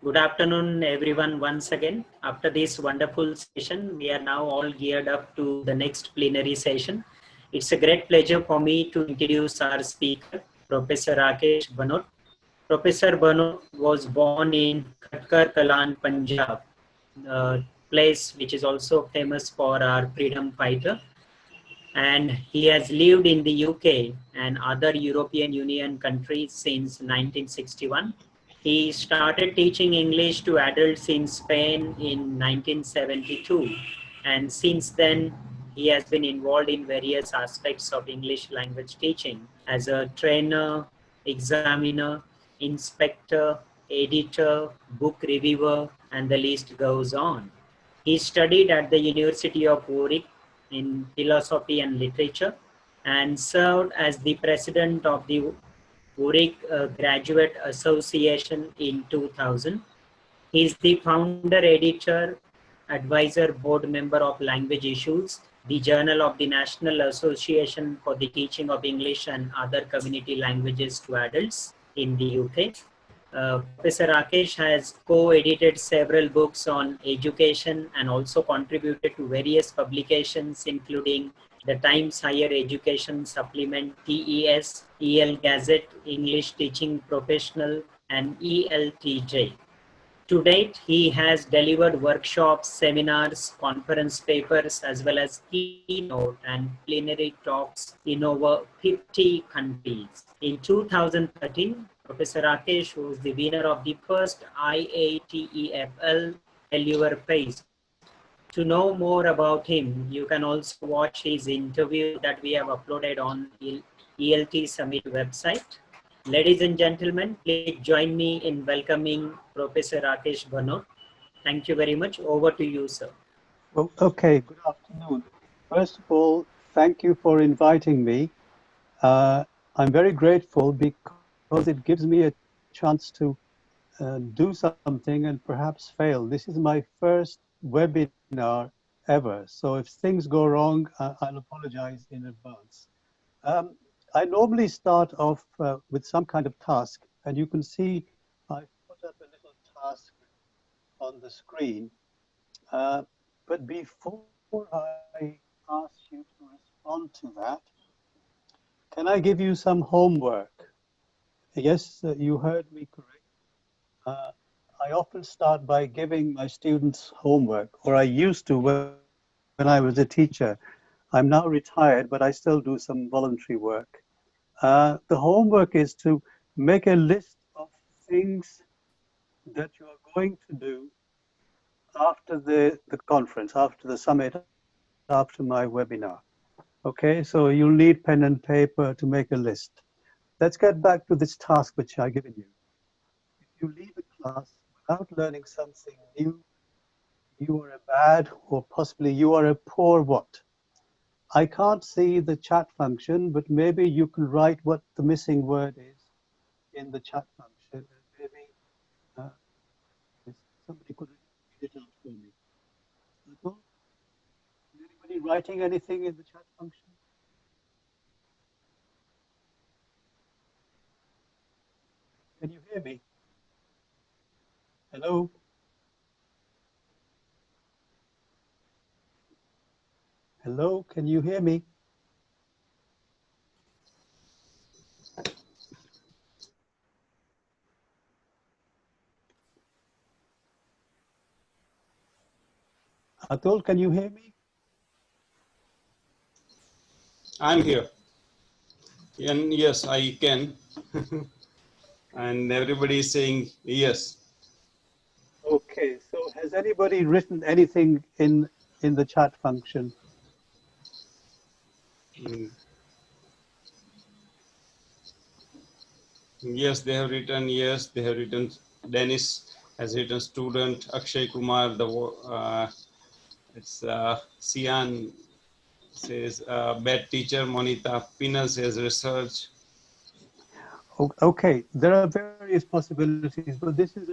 Good afternoon, everyone, once again. After this wonderful session, we are now all geared up to the next plenary session. It's a great pleasure for me to introduce our speaker, Professor Rakesh Bhanot. Professor Bhanot was born in Khatkar Kalan, Punjab, a place which is also famous for our freedom fighter. And he has lived in the UK and other European Union countries since 1961. He started teaching English to adults in Spain in 1972, and since then he has been involved in various aspects of English language teaching as a trainer, examiner, inspector, editor, book reviewer, and the list goes on. He studied at the University of Warwick in philosophy and literature and served as the president of the Warwick Graduate Association in 2000. He is the founder, editor, advisor, board member of Language Issues, the Journal of the National Association for the Teaching of English and Other Community Languages to Adults in the UK. Professor Rakesh has co-edited several books on education and also contributed to various publications, including the Times Higher Education Supplement, TES, EL Gazette, English Teaching Professional, and ELTJ. To date, he has delivered workshops, seminars, conference papers, as well as keynote and plenary talks in over 50 countries. In 2013, Professor Rakesh was the winner of the first IATEFL Helluver Prize. To know more about him, you can also watch his interview that we have uploaded on ELT Summit website. Ladies and gentlemen, please join me in welcoming Professor Rakesh Bhanot. Thank you very much. Over to you, sir. Well, okay, good afternoon. First of all, thank you for inviting me. I'm very grateful because it gives me a chance to do something and perhaps fail. This is my first webinar ever, so if things go wrong, I'll apologize in advance. I normally start off with some kind of task, and you can see I've put up a little task on the screen. But before I ask you to respond to that, can I give you some homework? Yes, you heard me correct. I often start by giving my students homework, or I used to when I was a teacher. I'm now retired, but I still do some voluntary work. The homework is to make a list of things that you are going to do after the conference, after the summit, after my webinar. Okay, so you'll need pen and paper to make a list. Let's get back to this task which I've given you. If you leave a class without learning something new, you are a bad or possibly you are a poor what? I can't see the chat function, but maybe you can write what the missing word is in the chat function. And maybe somebody could read it out for me. Is anybody writing anything in the chat function? Can you hear me? Hello? Hello, can you hear me? Atul, can you hear me? I'm here. And yes, I can. And everybody is saying yes. Okay, so has anybody written anything in the chat function? Yes, they have written yes. They have written Dennis has written student. Akshay Kumar, it's Sian says bad teacher. Monita Pina says research. Okay, there are various possibilities, but this is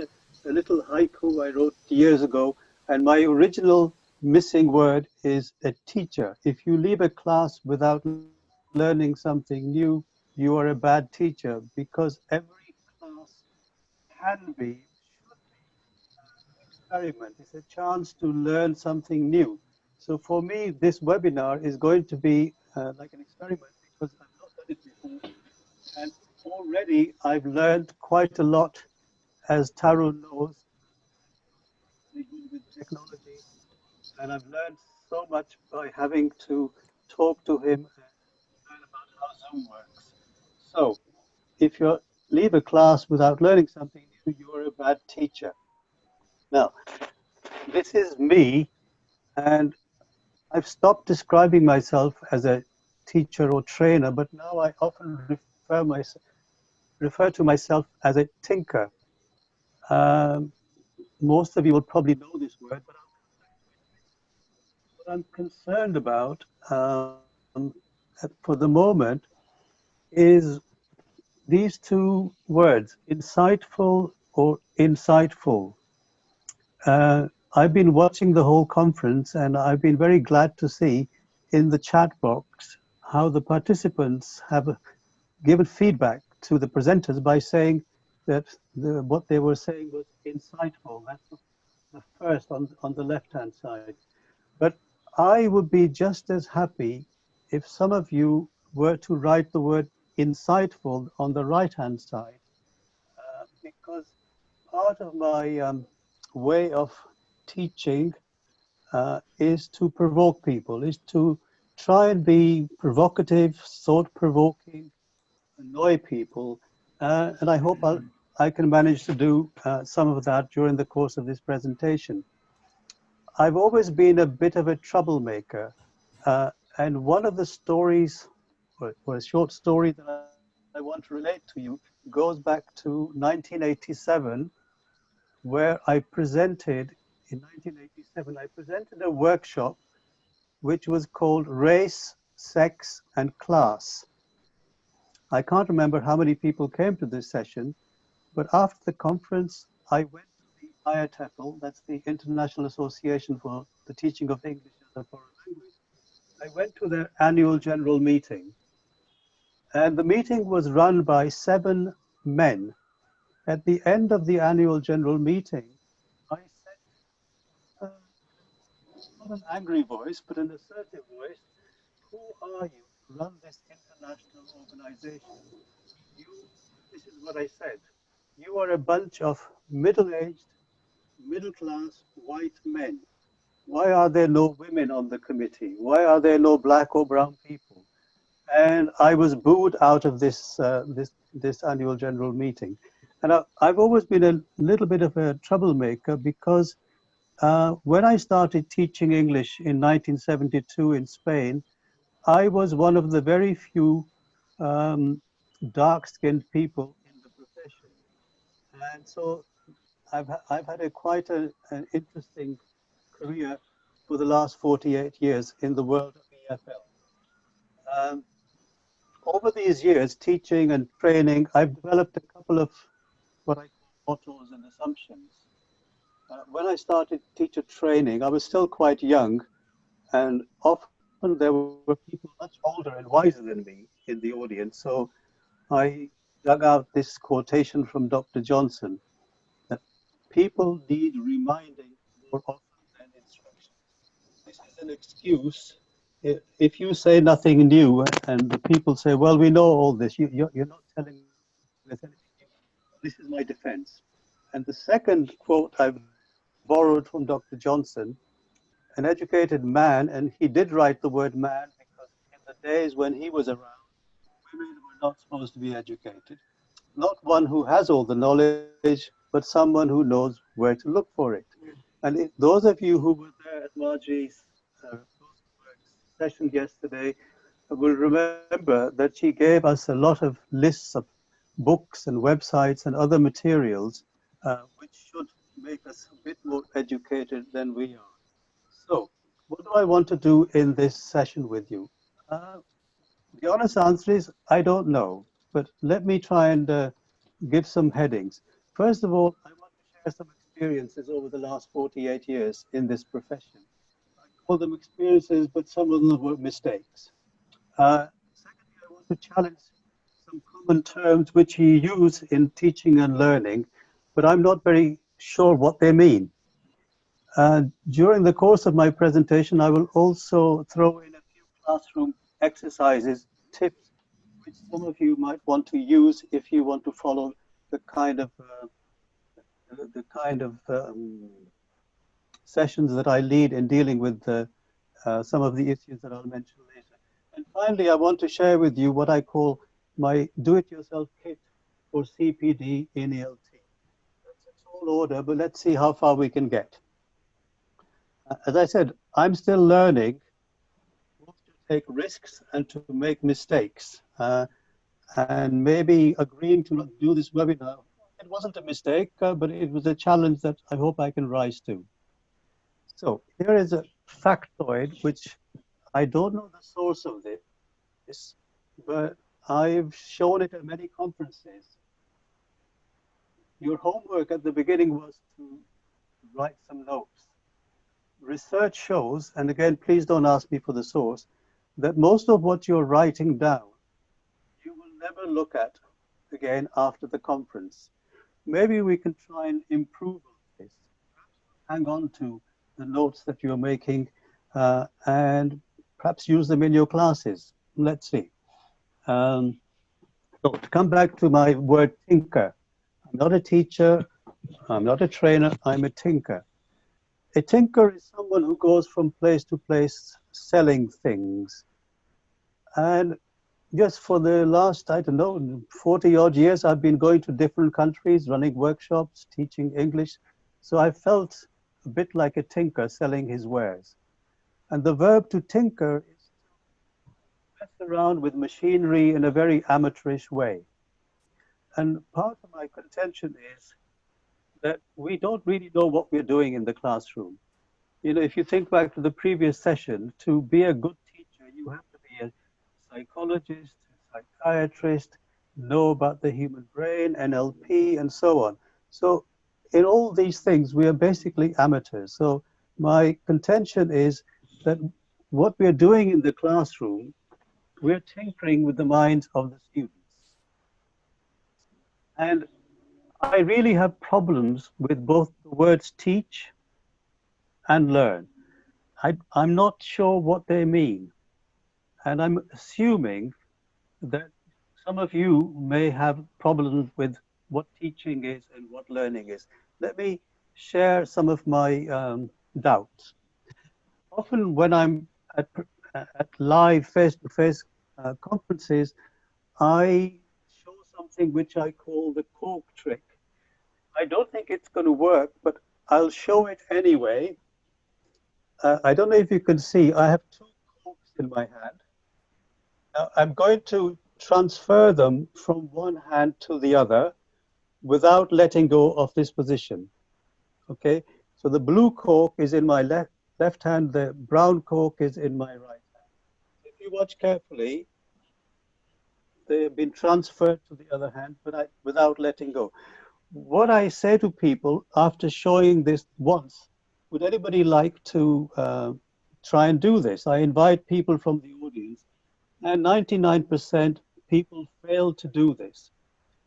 a little haiku I wrote years ago, and my original missing word is a teacher. If you leave a class without learning something new, you are a bad teacher, because every class can be, should be experiment. It's a chance to learn something new. So for me, this webinar is going to be like an experiment because I've not done it before. And already I've learned quite a lot, as Taro knows, very good with technology. And I've learned so much by having to talk to him and learn about how Zoom works. So if you leave a class without learning something new, you're a bad teacher. Now, this is me, and I've stopped describing myself as a teacher or trainer, but now I often refer to myself as a tinker. Um, most of you will probably know this word, but I'll come back to it later. What I'm concerned about for the moment is these two words, insightful or insightful. I've been watching the whole conference and I've been very glad to see in the chat box how the participants have given feedback to the presenters by saying that what they were saying was insightful. That's the first on the left-hand side. But I would be just as happy if some of you were to write the word insightful on the right-hand side, because part of my way of teaching is to provoke people, is to try and be provocative, thought-provoking, annoy people, and I hope I can manage to do some of that during the course of this presentation. I've always been a bit of a troublemaker, and one of the stories, or a short story that I want to relate to you, goes back to 1987, where I presented, in 1987, I presented a workshop which was called Race, Sex, and Class. I can't remember how many people came to this session, but after the conference, I went to the Inciteful, that's the International Association for the Teaching of English as a Foreign Language. I went to their annual general meeting, and the meeting was run by 7 men. At the end of the annual general meeting, I said, not an angry voice, but an assertive voice, who are you to run this international organization? You, this is what I said, you are a bunch of middle-aged, middle-class white men. Why are there no women on the committee? Why are there no black or brown people? And I was booed out of this annual general meeting. And I've always been a little bit of a troublemaker because when I started teaching English in 1972 in Spain, I was one of the very few dark-skinned people in the profession. And so I've had quite an interesting career for the last 48 years in the world of EFL. Over these years, teaching and training, I've developed a couple of what I call mottos and assumptions. When I started teacher training, I was still quite young, and often there were people much older and wiser than me in the audience. So I dug out this quotation from Dr. Johnson, that people need reminding more often than instructions. This is an excuse. If you say nothing new and the people say, well, we know all this, you're not telling us anything new. This is my defense. And the second quote I've borrowed from Dr. Johnson, an educated man, and he did write the word man because in the days when he was around, women were not supposed to be educated. Not one who has all the knowledge, but someone who knows where to look for it. And those of you who were there at Margie's session yesterday will remember that she gave us a lot of lists of books and websites and other materials which should make us a bit more educated than we are. So, what do I want to do in this session with you? The honest answer is I don't know, but let me try and give some headings. First of all, I want to share some experiences over the last 48 years in this profession. I call them experiences, but some of them were mistakes. Secondly, I want to challenge some common terms which you use in teaching and learning, but I'm not very sure what they mean. During the course of my presentation, I will also throw in a few classroom exercises, tips, which some of you might want to use if you want to follow the kind of sessions that I lead in dealing with some of the issues that I'll mention later. And finally, I want to share with you what I call my do-it-yourself kit for CPD in ELT. That's a tall order, but let's see how far we can get. As I said, I'm still learning both to take risks and to make mistakes. And maybe agreeing to do this webinar, it wasn't a mistake, but it was a challenge that I hope I can rise to. So here is a factoid, which I don't know the source of this, but I've shown it at many conferences. Your homework at the beginning was to write some notes. Research shows, and again, please don't ask me for the source, that most of what you're writing down, you will never look at again after the conference. Maybe we can try and improve on this. Hang on to the notes that you're making and perhaps use them in your classes. Let's see. So to come back to my word tinker, I'm not a teacher, I'm not a trainer, I'm a tinker. A tinker is someone who goes from place to place selling things. And just for the last, I don't know, 40 odd years, I've been going to different countries, running workshops, teaching English. So I felt a bit like a tinker selling his wares. And the verb to tinker is to mess around with machinery in a very amateurish way. And part of my contention is that we don't really know what we're doing in the classroom. You know, if you think back to the previous session, to be a good teacher, you have to be a psychologist, a psychiatrist, know about the human brain, NLP, and so on. So in all these things, we are basically amateurs. So my contention is that what we're doing in the classroom, we're tinkering with the minds of the students. And I really have problems with both the words teach and learn. I'm not sure what they mean. And I'm assuming that some of you may have problems with what teaching is and what learning is. Let me share some of my doubts. Often when I'm at live face-to-face conferences, I show something which I call the cork trick. I don't think it's going to work, but I'll show it anyway. I don't know if you can see, I have two corks in my hand. Now, I'm going to transfer them from one hand to the other without letting go of this position. Okay, so the blue cork is in my left hand, the brown cork is in my right hand. If you watch carefully, they have been transferred to the other hand, but without letting go. What I say to people after showing this once, would anybody like to try and do this? I invite people from the audience, and 99% people fail to do this.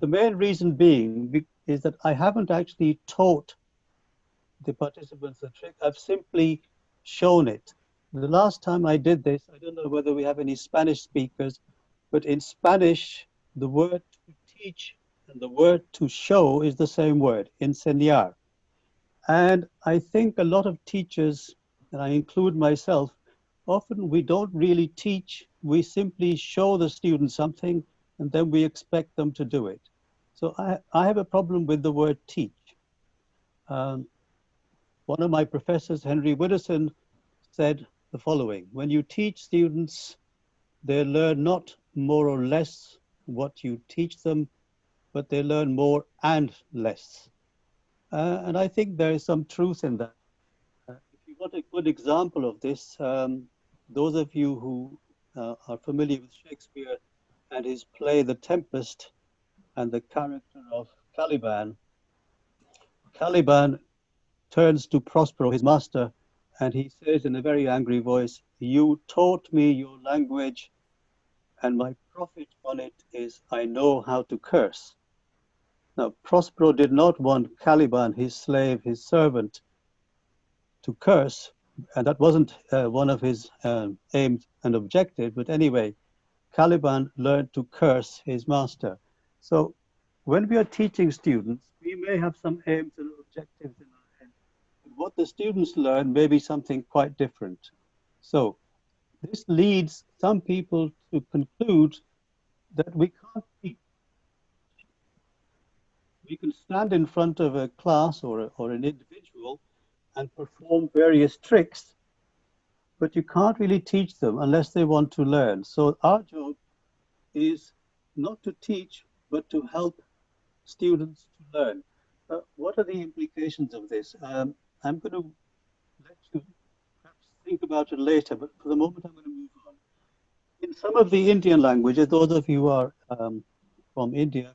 The main reason being is that I haven't actually taught the participants the trick. I've simply shown it. The last time I did this, I don't know whether we have any Spanish speakers, but in Spanish, the word to teach and the word to show is the same word, enseñar. And I think a lot of teachers, and I include myself, often we don't really teach, we simply show the students something and then we expect them to do it. So I have a problem with the word teach. One of my professors, Henry Widdowson, said the following: when you teach students, they learn not more or less what you teach them, but they learn more and less. And I think there is some truth in that. If you want a good example of this, those of you who are familiar with Shakespeare and his play The Tempest and the character of Caliban, Caliban turns to Prospero, his master, and he says in a very angry voice, "You taught me your language, and my profit on it is I know how to curse." Now, Prospero did not want Caliban, his slave, his servant, to curse, and that wasn't one of his aims and objectives, but anyway, Caliban learned to curse his master. So when we are teaching students, we may have some aims and objectives in our head, but what the students learn may be something quite different. So this leads some people to conclude that we can't teach. We can stand in front of a class or an individual and perform various tricks, but you can't really teach them unless they want to learn. So our job is not to teach, but to help students to learn. What are the implications of this? I'm going to let you perhaps think about it later, but for the moment I'm going to move on. In some of the Indian languages, those of you who are from India,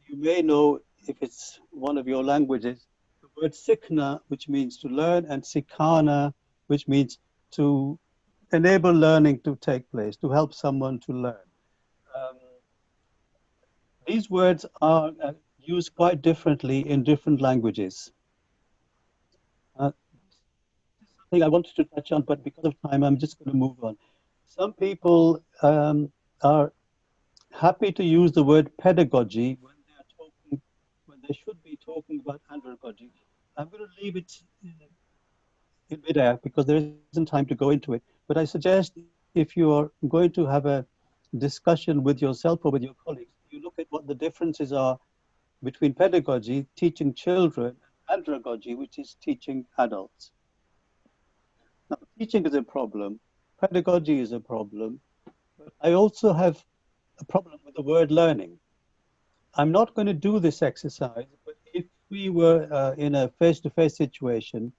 you may know, if it's one of your languages, the word sikhna, which means to learn, and sikhana, which means to enable learning to take place, to help someone to learn. These words are used quite differently in different languages. This is something I wanted to touch on, but because of time, I'm just going to move on. Some people are happy to use the word pedagogy when they are talking, when they should be talking about andragogy. I'm going to leave it in midair because there isn't time to go into it. But I suggest if you are going to have a discussion with yourself or with your colleagues, you look at what the differences are between pedagogy, teaching children, and andragogy, which is teaching adults. Now, teaching is a problem, pedagogy is a problem, but I also have a problem with the word learning. I'm not going to do this exercise, but if we were in a face-to-face situation,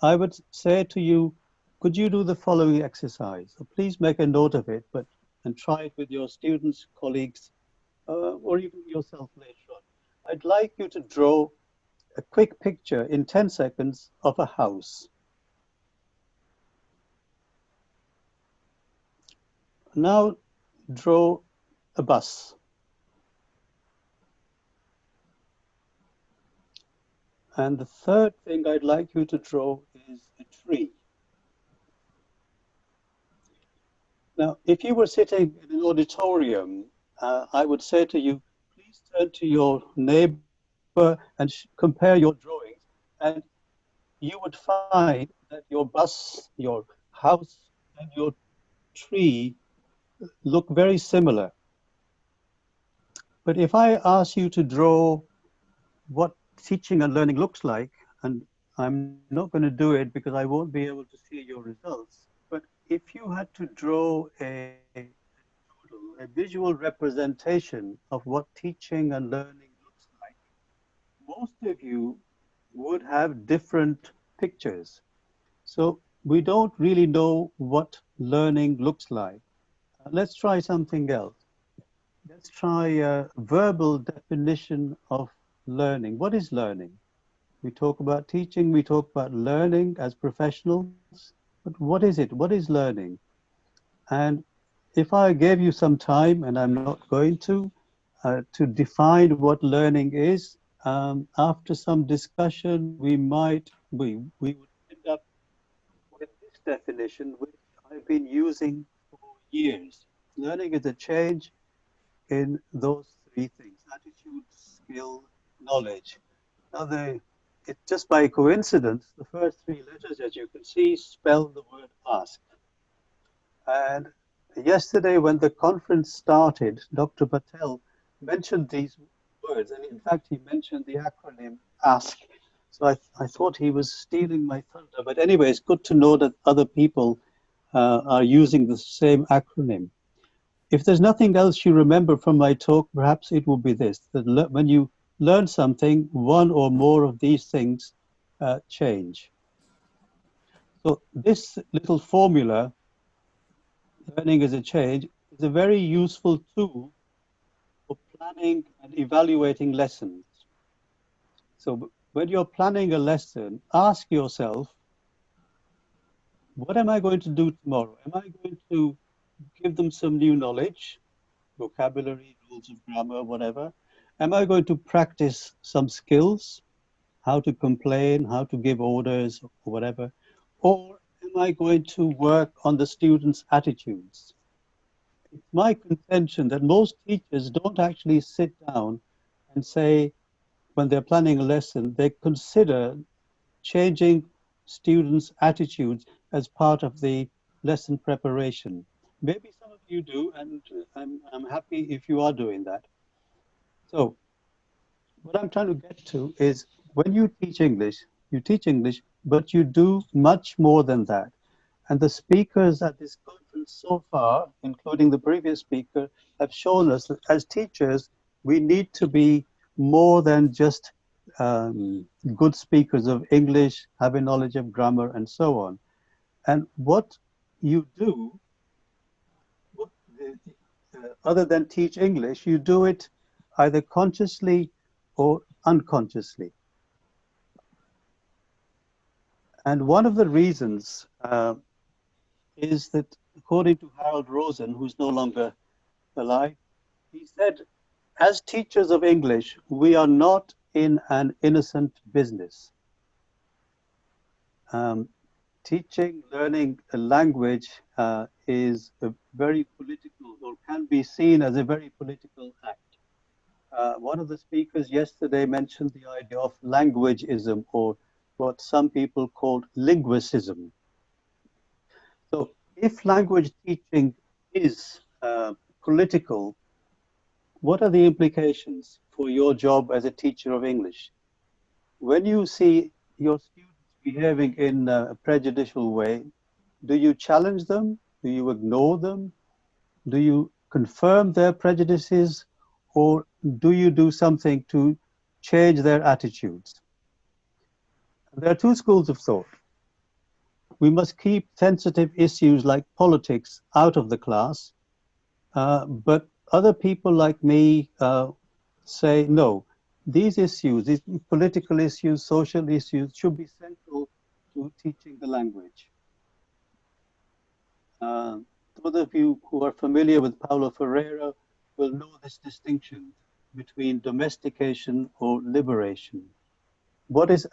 I would say to you, could you do the following exercise? So please make a note of it, and try it with your students, colleagues, or even yourself later on. I'd like you to draw a quick picture in 10 seconds of a house. Now draw a bus. And the third thing I'd like you to draw is a tree. Now, if you were sitting in an auditorium, I would say to you, please turn to your neighbor and compare your drawings, and you would find that your bus, your house, and your tree look very similar. But if I ask you to draw what teaching and learning looks like, and I'm not going to do it because I won't be able to see your results, but if you had to draw a visual representation of what teaching and learning looks like, most of you would have different pictures. So we don't really know what learning looks like. Let's try something else. Let's try a verbal definition of learning. What is learning? We talk about teaching, we talk about learning as professionals, but what is it? What is learning? And if I gave you some time, and I'm not going to define what learning is, after some discussion, we would end up with this definition, which I've been using for years. Learning is a change in those three things: attitude, skill, knowledge. Now, it's just by coincidence, the first three letters, as you can see, spell the word ask. And yesterday, when the conference started, Dr. Patel mentioned these words, and in fact, he mentioned the acronym ASK. So I thought he was stealing my thunder. But anyway, it's good to know that other people are using the same acronym. If there's nothing else you remember from my talk, perhaps it will be this, that when you learn something, one or more of these things change. So this little formula, learning as a change, is a very useful tool for planning and evaluating lessons. So when you're planning a lesson, ask yourself, what am I going to do tomorrow? Am I going to give them some new knowledge, vocabulary, rules of grammar, whatever? Am I going to practice some skills, how to complain, how to give orders, or whatever? or am I going to work on the students' attitudes? It's my contention that most teachers don't actually sit down and say, when they're planning a lesson, they consider changing students' attitudes as part of the lesson preparation. Maybe some of you do, and I'm happy if you are doing that. So what I'm trying to get to is when you teach English, but you do much more than that. And the speakers at this conference so far, including the previous speaker, have shown us that as teachers, we need to be more than just good speakers of English, have a knowledge of grammar, and so on. And what you do, what, other than teach English, you do it either consciously or unconsciously. And one of the reasons is that, according to Harold Rosen, who's no longer alive, he said, as teachers of English, we are not in an innocent business. Teaching, learning a language is a very political, or can be seen as a very political act. One of the speakers yesterday mentioned the idea of languageism, or what some people called linguicism. So if language teaching is political, what are the implications for your job as a teacher of English? When you see your students behaving in a prejudicial way, do you challenge them? Do you ignore them? Do you confirm their prejudices? Or do you do something to change their attitudes? There are two schools of thought. We must keep sensitive issues like politics out of the class, but other people like me say, no, these issues, these political issues, social issues, should be central to teaching the language. Those of you who are familiar with Paulo Freire will know this distinction between domestication or liberation. What is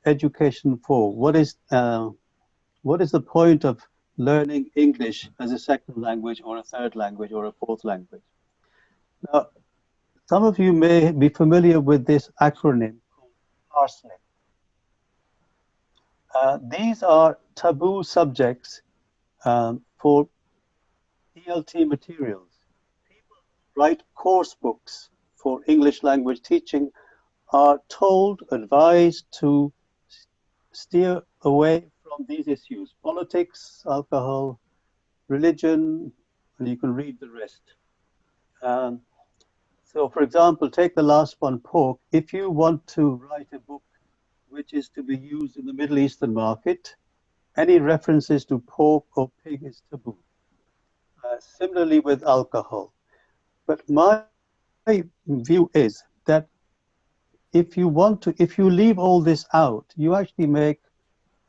education for? What is the point of learning English as a second language or a third language or a fourth language? Now, some of you may be familiar with this acronym called PARSNIP. These are taboo subjects for ELT materials. People who write course books for English language teaching are told, advised to steer away from these issues: politics, alcohol, religion, and you can read the rest. So, for example, take the last one, pork. If you want to write a book which is to be used in the Middle Eastern market, any references to pork or pig is taboo. Similarly with alcohol. But my view is that if you leave all this out, you actually make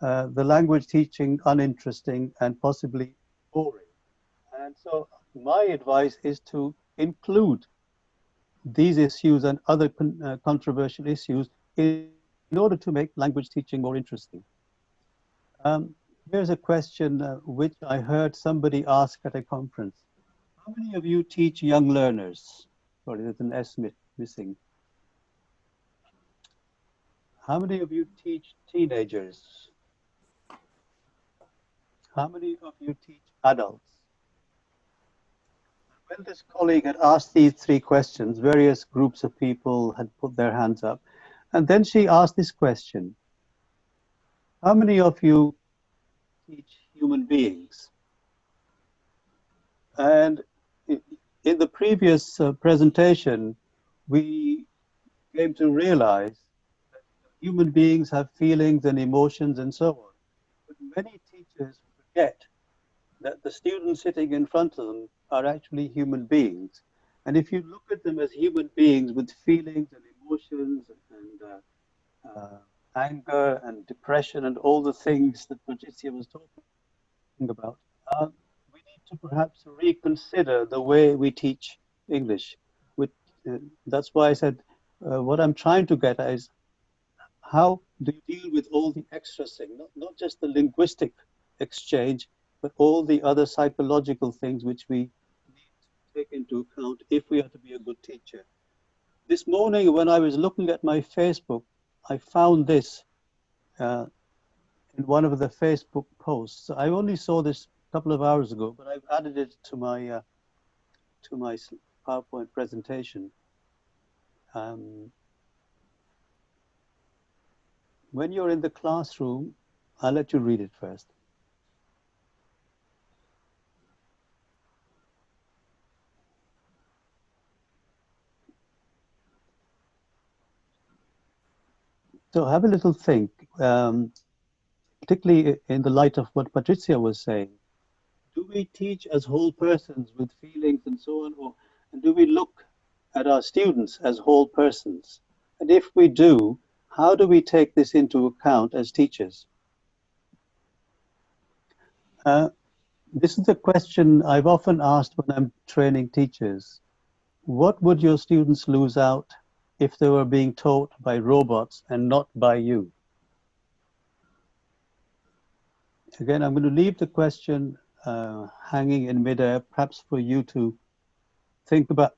the language teaching uninteresting and possibly boring. And so my advice is to include these issues and other controversial issues in order to make language teaching more interesting. Here's a question which I heard somebody ask at a conference. How many of you teach young learners? Sorry, there's an S missing. How many of you teach teenagers? How many of you teach adults? When this colleague had asked these three questions, various groups of people had put their hands up. And then she asked this question: how many of you teach human beings? And in the previous presentation, we came to realize that human beings have feelings and emotions and so on. But many teachers forget that the students sitting in front of them are actually human beings. And if you look at them as human beings with feelings and emotions and anger and depression and all the things that Patricia was talking about, we need to perhaps reconsider the way we teach English. That's why I said what I'm trying to get at is how do you deal with all the extra things, not just the linguistic exchange, but all the other psychological things which we need to take into account if we are to be a good teacher. This morning, when I was looking at my Facebook, I found this in one of the Facebook posts. I only saw this a couple of hours ago, but I've added it to my PowerPoint presentation. When you're in the classroom, I'll let you read it first. So have a little think, particularly in the light of what Patricia was saying. Do we teach as whole persons with feelings and so on, and do we look at our students as whole persons? And if we do, how do we take this into account as teachers? This is a question I've often asked when I'm training teachers. What would your students lose out if they were being taught by robots and not by you? Again, I'm going to leave the question hanging in midair, perhaps for you to think about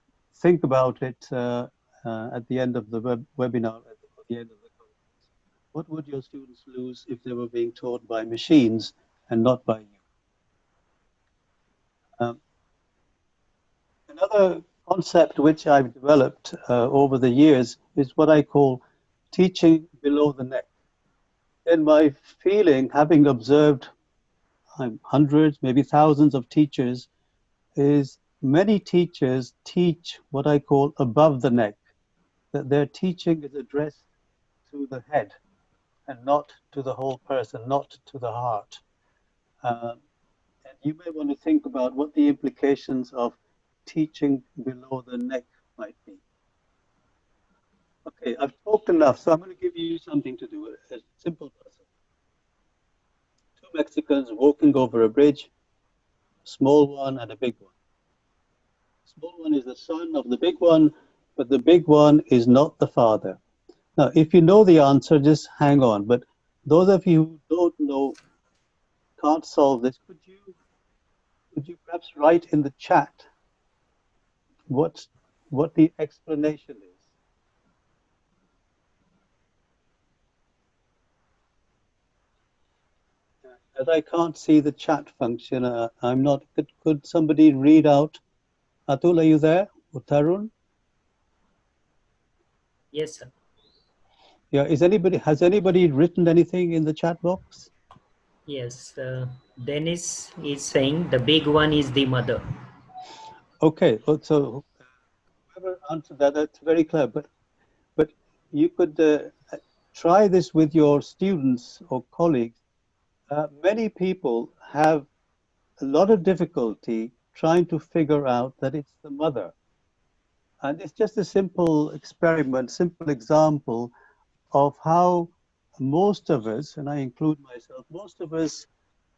it at the end of the webinar, at the end of the conference. What would your students lose if they were being taught by machines and not by you? Another concept which I've developed over the years is what I call teaching below the neck. In my feeling, having observed hundreds, maybe thousands of teachers, is many teachers teach what I call above the neck, that their teaching is addressed to the head and not to the whole person, not to the heart. And you may want to think about what the implications of teaching below the neck might be. Okay, I've talked enough, so I'm going to give you something to do, a simple puzzle. Two Mexicans walking over a bridge, a small one and a big one. The small one is the son of the big one, but the big one is not the father. Now, if you know the answer, just hang on. But those of you who don't know, can't solve this, could you perhaps write in the chat what the explanation is? As I can't see the chat function, I'm not. Could somebody read out? Atul, are you there? Or Tarun? Yes, sir. Yeah. Has anybody written anything in the chat box? Yes. Dennis is saying the big one is the mother. Okay. So whoever answered that, that's very clever. But you could try this with your students or colleagues. Many people have a lot of difficulty trying to figure out that it's the mother. And it's just a simple experiment, simple example of how most of us, and I include myself, most of us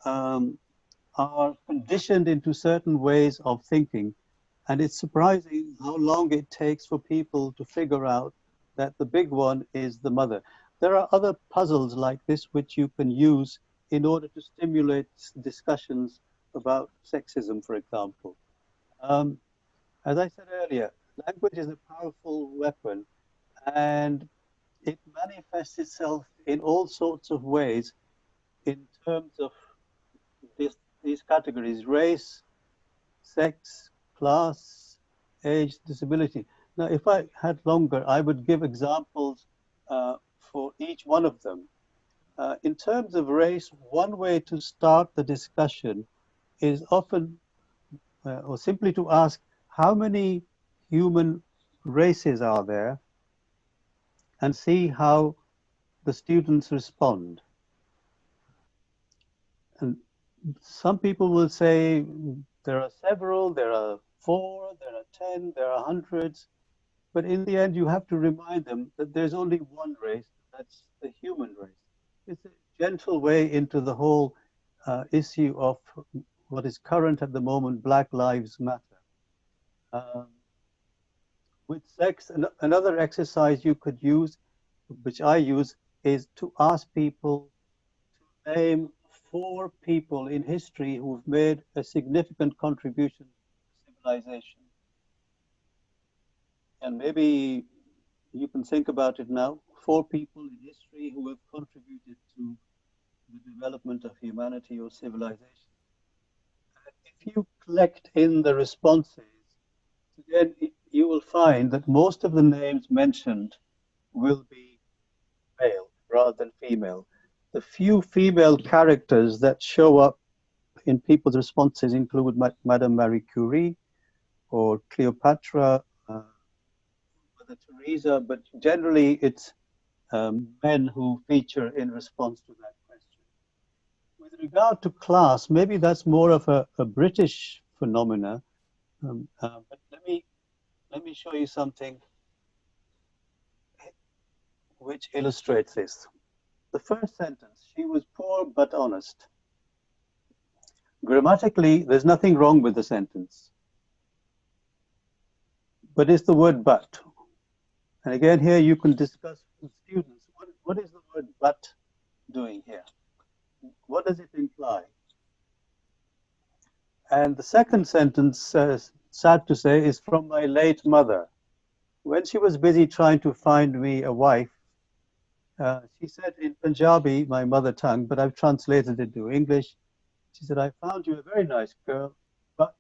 are conditioned into certain ways of thinking. And it's surprising how long it takes for people to figure out that the big one is the mother. There are other puzzles like this which you can use in order to stimulate discussions about sexism, for example. As I said earlier, language is a powerful weapon, and it manifests itself in all sorts of ways in terms of these categories: race, sex, class, age, disability. Now, if I had longer, I would give examples for each one of them. In terms of race, one way to start the discussion is often, or simply to ask, how many human races are there, and see how the students respond. And some people will say there are several, there are 4, there are 10, there are hundreds. But in the end, you have to remind them that there's only one race, that's the human race. It's a gentle way into the whole issue of what is current at the moment, Black Lives Matter. With sex, another exercise you could use, which I use, is to ask people to name 4 people in history who've made a significant contribution to civilization. And maybe you can think about it now. 4 people in history who have contributed to the development of humanity or civilization. And if you collect in the responses, then you will find that most of the names mentioned will be male rather than female. The few female characters that show up in people's responses include Madame Marie Curie or Cleopatra, Mother Teresa, but generally it's men who feature in response to that question. With regard to class, maybe that's more of a British phenomena, but let me show you something which illustrates this. The first sentence, she was poor but honest. Grammatically, there's nothing wrong with the sentence, but it's the word but. And again, here you can discuss with students, what is the word but doing here? What does it imply? And the second sentence, sad to say, is from my late mother. When she was busy trying to find me a wife, she said in Punjabi, my mother tongue, but I've translated it to English. She said, I found you a very nice girl, but,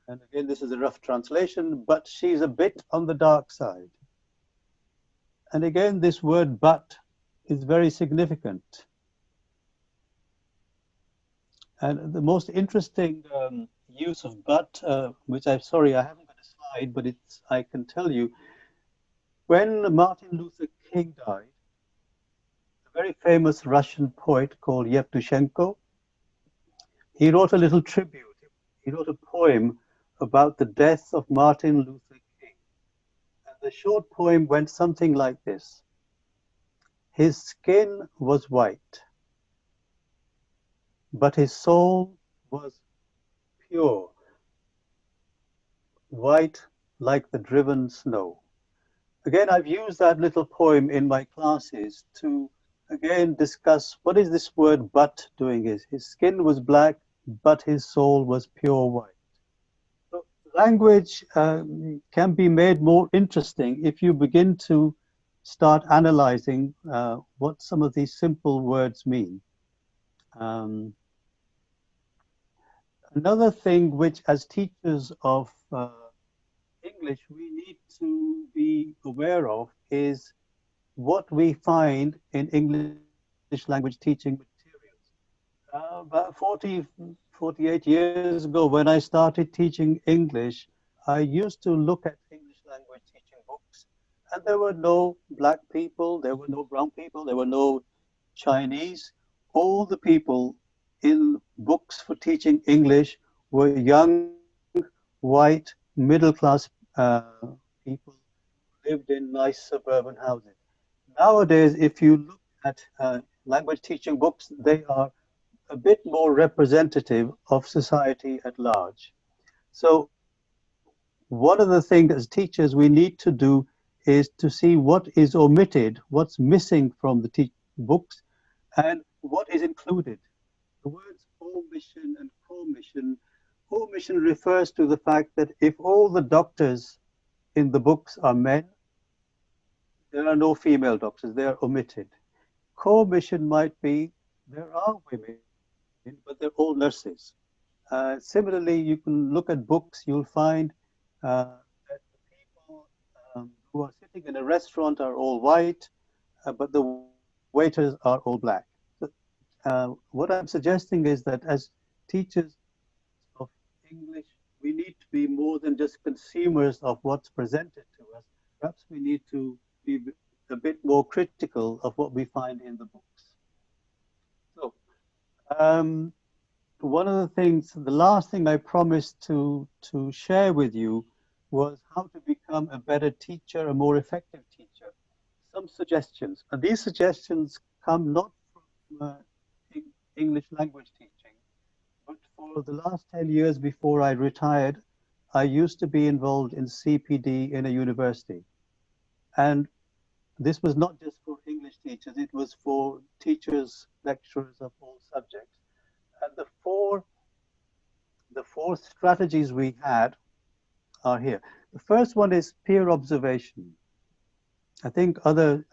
and again, this is a rough translation, but she's a bit on the dark side. And again, this word but is very significant. And the most interesting use of but, which I'm sorry, I haven't got a slide, but I can tell you, when Martin Luther King died, a very famous Russian poet called Yevtushenko, he wrote a little tribute. He wrote a poem about the death of Martin Luther King. And the short poem went something like this. His skin was white, but his soul was pure, white like the driven snow. Again, I've used that little poem in my classes to, again, discuss what is this word but doing is. His skin was black, but his soul was pure white. So language can be made more interesting if you begin to start analyzing what some of these simple words mean. Another thing which, as teachers of English, we need to be aware of is what we find in English language teaching materials. About 48 years ago, when I started teaching English, I used to look at English language teaching books, and there were no black people, there were no brown people, there were no Chinese. All the people in books for teaching English were young, white, middle-class people who lived in nice suburban houses. Nowadays, if you look at language teaching books, they are a bit more representative of society at large. So one of the things as teachers we need to do is to see what is omitted, what's missing from the books, and what is included. The words omission and commission. Omission refers to the fact that if all the doctors in the books are men, there are no female doctors, they are omitted. Commission might be there are women, but they're all nurses. Similarly, you can look at books, you'll find that the people who are sitting in a restaurant are all white, but the waiters are all black. So, what I'm suggesting is that as teachers of English, we need to be more than just consumers of what's presented to us. Perhaps we need to be a bit more critical of what we find in the books. So, one of the things, the last thing I promised to share with you was how to become a better teacher, a more effective teacher. Some suggestions, and these suggestions come not from English language teaching, but for the last 10 years before I retired, I used to be involved in CPD in a university. And this was not just for English teachers, it was for teachers, lecturers of all subjects. And the four strategies we had are here. The first one is peer observation. I think other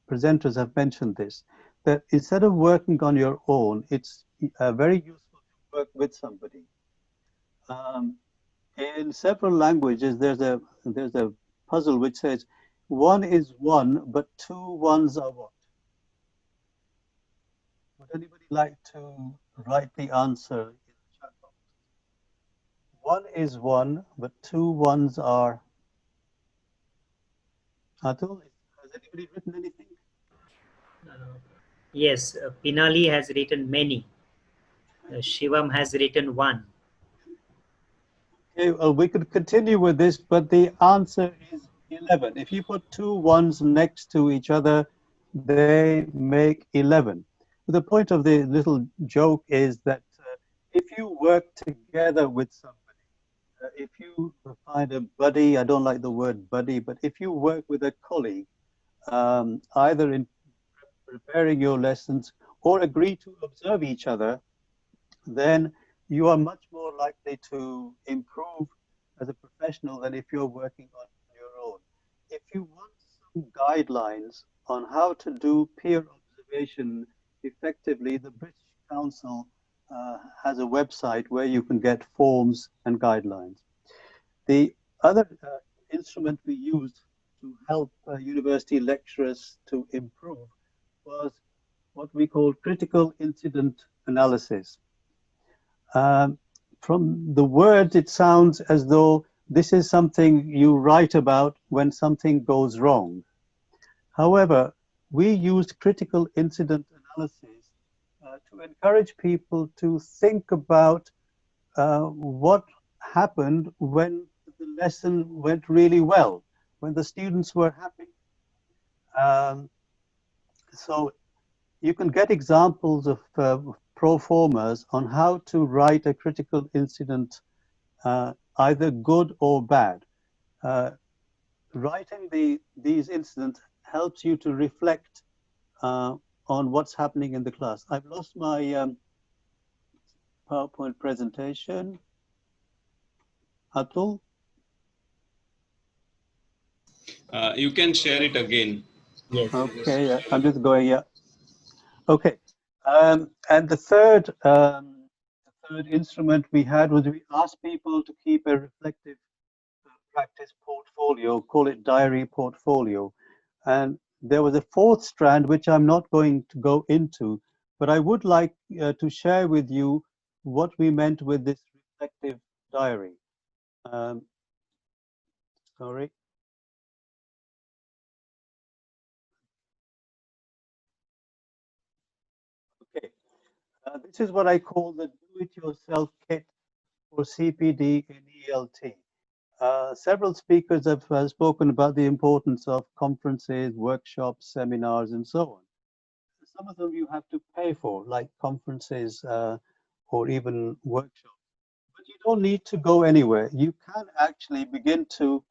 presenters have mentioned this, that instead of working on your own, it's very useful to work with somebody. In several languages, there's a puzzle which says one is one, but two ones are what? Would anybody like to write the answer in the chat box? One is one, but two ones are. Atul, has anybody written anything? Yes, Pinali has written many. Shivam has written one. Okay, well, we could continue with this, but the answer is 11. If you put two ones next to each other, they make 11. The point of the little joke is that if you work together with somebody, if you find a buddy, I don't like the word buddy, but if you work with a colleague, either in preparing your lessons or agree to observe each other, then you are much more likely to improve as a professional than if you're working on your own. If you want some guidelines on how to do peer observation effectively, the British Council has a website where you can get forms and guidelines. The other instrument we used to help university lecturers to improve was what we call critical incident analysis. From the words, it sounds as though this is something you write about when something goes wrong. However, we used critical incident analysis to encourage people to think about what happened when the lesson went really well, when the students were happy. So you can get examples of pro formas on how to write a critical incident, either good or bad. Writing these incidents helps you to reflect on what's happening in the class. I've lost my PowerPoint presentation. Atul? You can share it again. Yes. Okay, I'm just going, yeah. Okay, and the third instrument we had was we asked people to keep a reflective practice portfolio, call it diary portfolio. And there was a fourth strand, which I'm not going to go into, but I would like to share with you what we meant with this reflective diary. Sorry. Okay, this is what I call the do-it-yourself kit for CPD in ELT. Several speakers have spoken about the importance of conferences, workshops, seminars, and so on. Some of them you have to pay for, like conferences or even workshops. But you don't need to go anywhere. You can actually begin to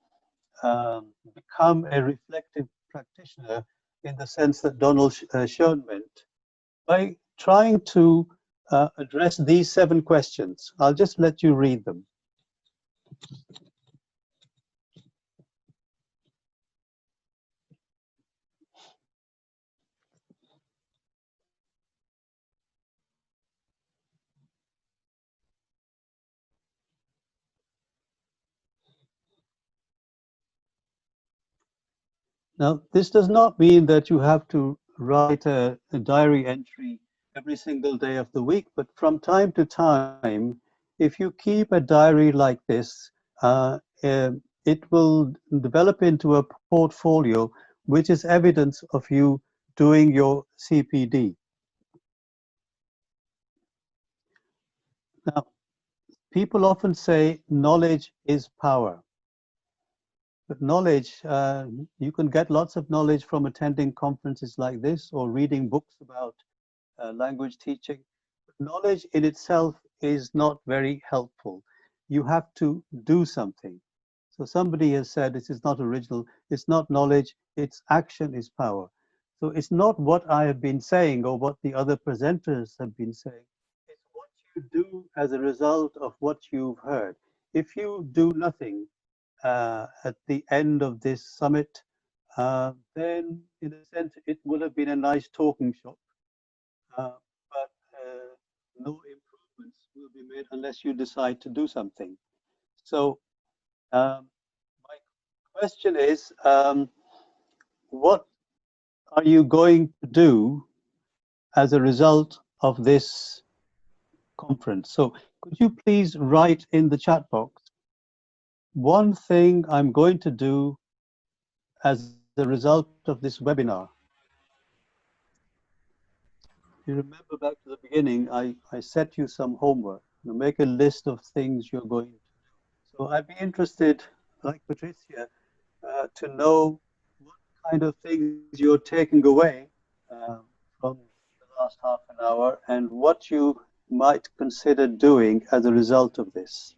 become a reflective practitioner in the sense that Donald Schoen meant by trying to address these 7 questions. I'll just let you read them. Now, this does not mean that you have to write a diary entry every single day of the week, but from time to time, if you keep a diary like this, it will develop into a portfolio, which is evidence of you doing your CPD. Now, people often say knowledge is power. But knowledge, you can get lots of knowledge from attending conferences like this or reading books about language teaching. But knowledge in itself is not very helpful. You have to do something. So somebody has said this is not original, it's not knowledge, it's action is power. So it's not what I have been saying or what the other presenters have been saying. It's what you do as a result of what you've heard. If you do nothing at the end of this summit, then in a sense it would have been a nice talking shop, but no improvements will be made unless you decide to do something. So um, my question is, what are you going to do as a result of this conference? So could you please write in the chat box, one thing I'm going to do as a result of this webinar? You remember back to the beginning, I set you some homework. You make a list of things you're going to do. So I'd be interested, like Patricia, to know what kind of things you're taking away from the last half an hour and what you might consider doing as a result of this.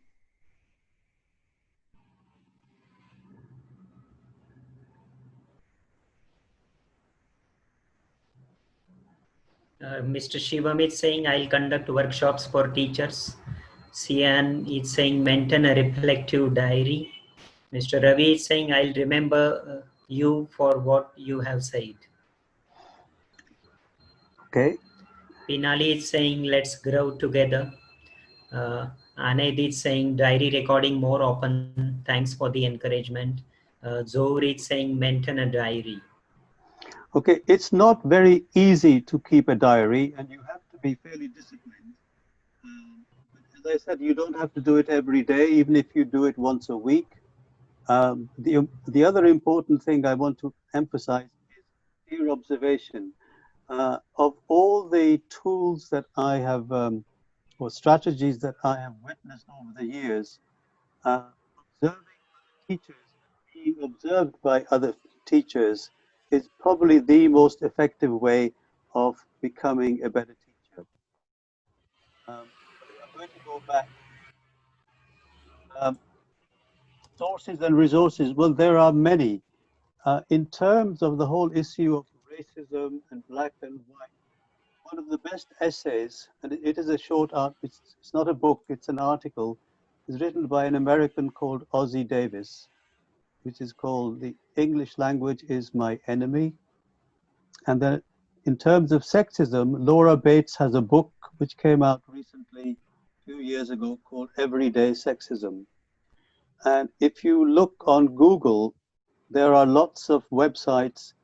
Mr. Shivam is saying, I'll conduct workshops for teachers. Sian is saying, maintain a reflective diary. Mr. Ravi is saying, I'll remember you for what you have said. Okay. Pinali is saying, let's grow together. Aned is saying, diary recording more often. Thanks for the encouragement. Zohar is saying, maintain a diary. Okay, it's not very easy to keep a diary and you have to be fairly disciplined. But as I said, you don't have to do it every day, even if you do it once a week. The other important thing I want to emphasize is peer observation. Of all the tools that I have, or strategies that I have witnessed over the years, observing teachers, being observed by other teachers is probably the most effective way of becoming a better teacher. But if I'm going to go back, um, sources and resources, well, there are many. In terms of the whole issue of racism and black and white, one of the best essays, and it is a short art, it's not a book, it's an article, is written by an American called Ossie Davis, which is called The English Language is My Enemy. And then in terms of sexism, Laura Bates has a book which came out recently, a few years ago, called Everyday Sexism. And if you look on Google, there are lots of websites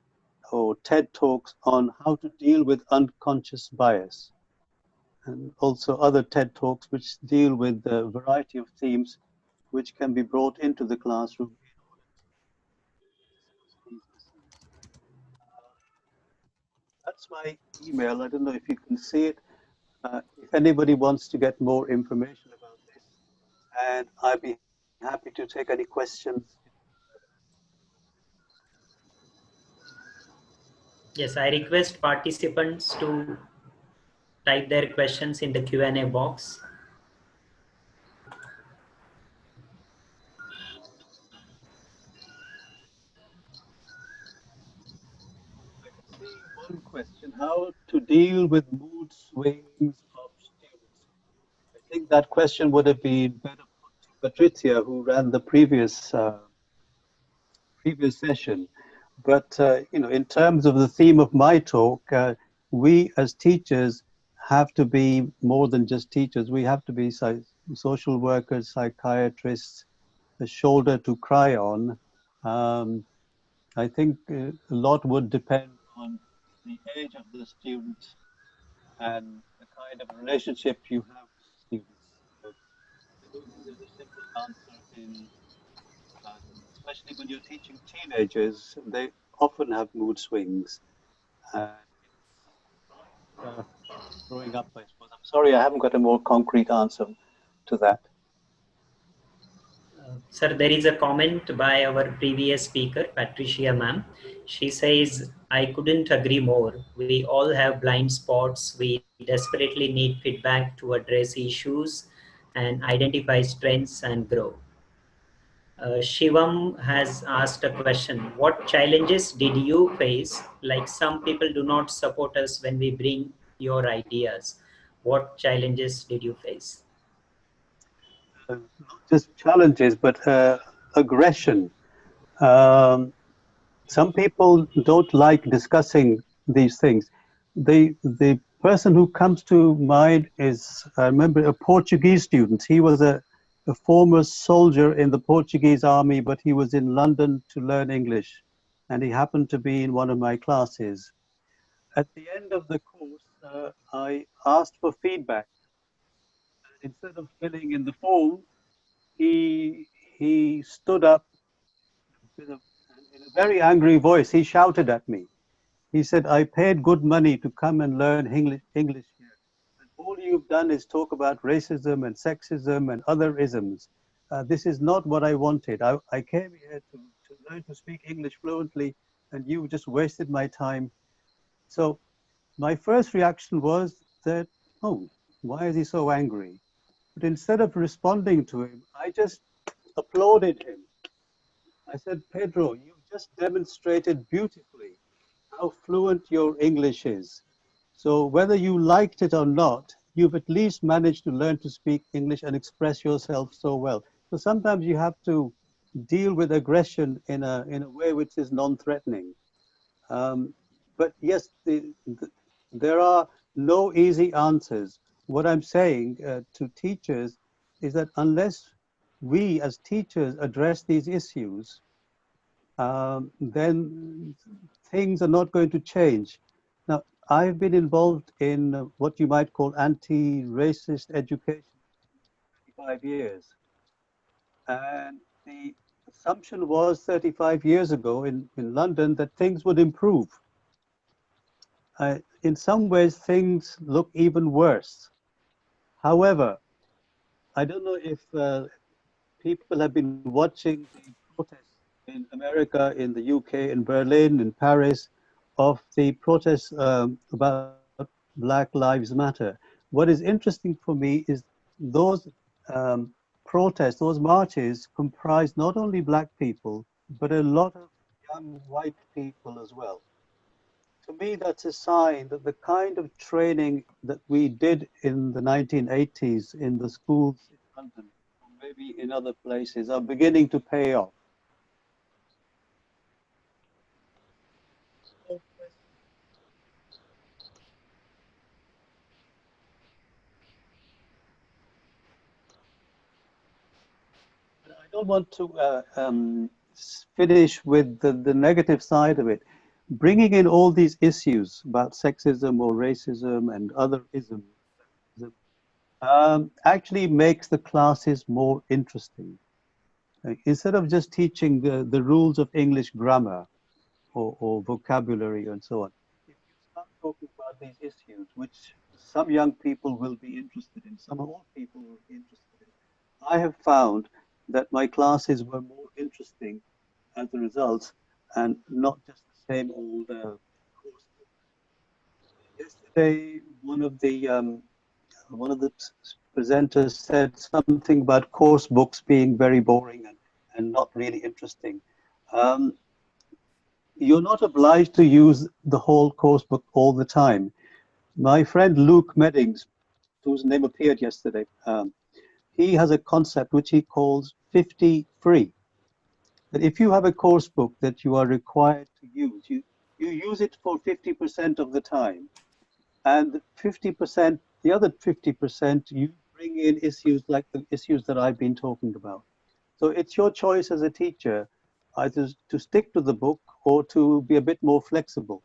or TED Talks on how to deal with unconscious bias. And also other TED Talks which deal with a variety of themes which can be brought into the classroom in order to discuss these issues. That's my email. I don't know if you can see it. If anybody wants to get more information about this, and I'd be happy to take any questions. Yes, I request participants to type their questions in the Q&A box. I can see one question: how to deal with mood swings of students? I think that question would have been better put to Patricia, who ran the previous session. But in terms of the theme of my talk, we as teachers have to be more than just teachers. We have to be social workers, psychiatrists, a shoulder to cry on. I think a lot would depend on the age of the student and the kind of relationship you have with the students. I don't think there's a simple answer in, especially when you're teaching teenagers. They often have mood swings. It's like growing up, I suppose. I'm sorry, I haven't got a more concrete answer to that. Sir, there is a comment by our previous speaker, Patricia ma'am. She says, I couldn't agree more. We all have blind spots. We desperately need feedback to address issues and identify strengths and grow. Shivam has asked a question. What challenges did you face? Like some people do not support us when we bring your ideas. What challenges did you face? Not just challenges, but aggression. Um, some people don't like discussing these things. The person who comes to mind is, I remember, a Portuguese student. He was a former soldier in the Portuguese army, but he was in London to learn English, and he happened to be in one of my classes. At the end of the course, I asked for feedback. Instead of filling in the form, he he stood up with a, in a very angry voice. He shouted at me. He said, I paid good money to come and learn English here. And all you've done is talk about racism and sexism and other isms. This is not what I wanted. I came here to learn to speak English fluently, and you just wasted my time. So my first reaction was that, oh, why is he so angry? But instead of responding to him, I just applauded him. I said, Pedro, you've just demonstrated beautifully how fluent your English is. So whether you liked it or not, you've at least managed to learn to speak English and express yourself so well. So sometimes you have to deal with aggression in a way which is non-threatening. Um, but yes, there are no easy answers. What I'm saying to teachers is that unless we as teachers address these issues, then things are not going to change. Now, I've been involved in what you might call anti-racist education for 35 years. And the assumption was 35 years ago in London that things would improve. In some ways, things look even worse. However, I don't know if people have been watching the protests in America, in the UK, in Berlin, in Paris, of the protests about Black Lives Matter. What is interesting for me is those um, protests, those marches comprise not only Black people, but a lot of young white people as well. To me, that's a sign that the kind of training that we did in the 1980s in the schools in London, or maybe in other places, are beginning to pay off. I don't want to finish with the negative side of it. Bringing in all these issues about sexism or racism and other isms actually makes the classes more interesting. Instead of just teaching the rules of English grammar or vocabulary and so on, if you start talking about these issues, which some young people will be interested in, some old people will be interested in, I have found that my classes were more interesting as a result and not just the same old course book. Yesterday, one of the presenters said something about course books being very boring and not really interesting. Um, you're not obliged to use the whole course book all the time. My friend Luke Meddings, whose name appeared yesterday, he has a concept which he calls 50 free. That if you have a course book that you are required to use, you use it for 50% of the time. And 50%, the other 50%, you bring in issues like the issues that I've been talking about. So it's your choice as a teacher, either to stick to the book or to be a bit more flexible.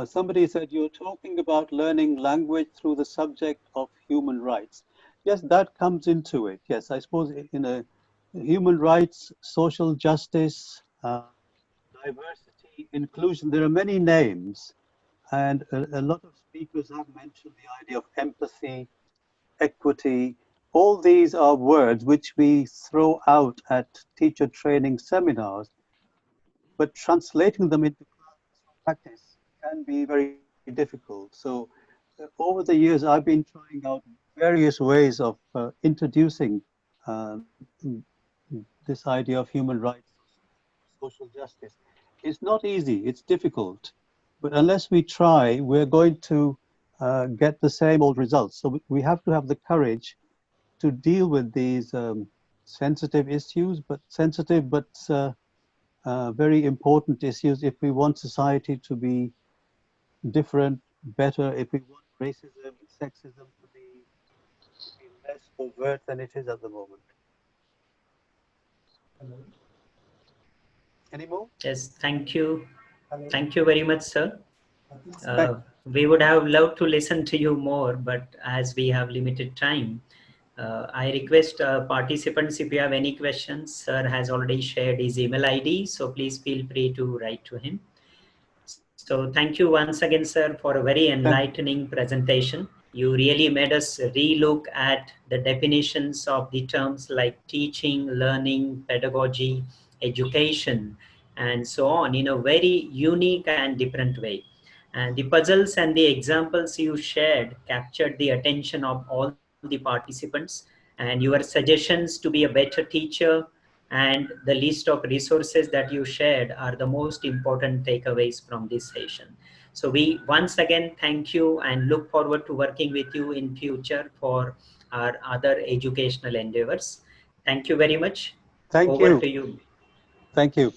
Somebody said you're talking about learning language through the subject of human rights. Yes, that comes into it. Yes, I suppose in a human rights, social justice, diversity, inclusion, there are many names. And a lot of speakers have mentioned the idea of empathy, equity. All these are words which we throw out at teacher training seminars, but translating them into practice can be very difficult. So over the years, I've been trying out various ways of introducing uh, this idea of human rights, social justice. It's not easy, it's difficult, but unless we try, we're going to get the same old results. So we have to have the courage to deal with these sensitive issues, but very important issues if we want society to be different, better, if we want racism and sexism to be less overt than it is at the moment. Any more? Yes, thank you. Thank you very much, sir. Thank- We would have loved to listen to you more, but as we have limited time, I request participants, if you have any questions, sir has already shared his email ID, so please feel free to write to him. So thank you once again, sir, for a very enlightening presentation. You really made us relook at the definitions of the terms like teaching, learning, pedagogy, education, and so on in a very unique and different way. And the puzzles and the examples you shared captured the attention of all the participants, and your suggestions to be a better teacher and the list of resources that you shared are the most important takeaways from this session. So we once again thank you and look forward to working with you in future for our other educational endeavors. Thank you very much. Thank Over you. to you. Thank you.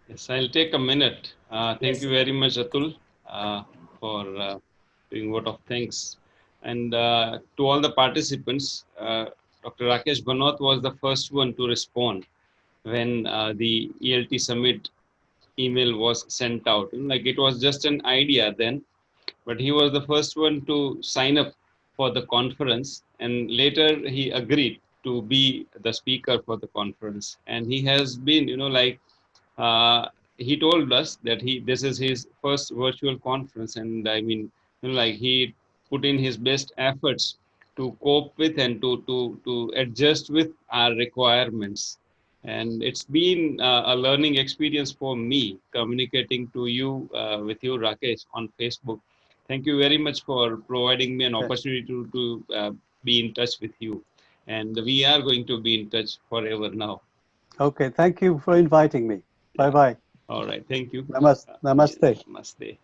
Yes, I'll take a minute. Thank Yes. you very much, Atul, for doing vote of thanks. And to all the participants, Dr. Rakesh Bhanot was the first one to respond when the ELT summit email was sent out. Like it was just an idea then, but he was the first one to sign up for the conference, and later he agreed to be the speaker for the conference. And he has been, uh, he told us that this is his first virtual conference, and I mean, like he put in his best efforts to cope with and to adjust with our requirements. And it's been a learning experience for me communicating to you with you, Rakesh, on Facebook. Thank you very much for providing me an opportunity to be in touch with you, and we are going to be in touch forever now. Okay, thank you for inviting me. Yeah. Bye bye. All right. Thank you. Namaste. Yes, Namaste. namaste.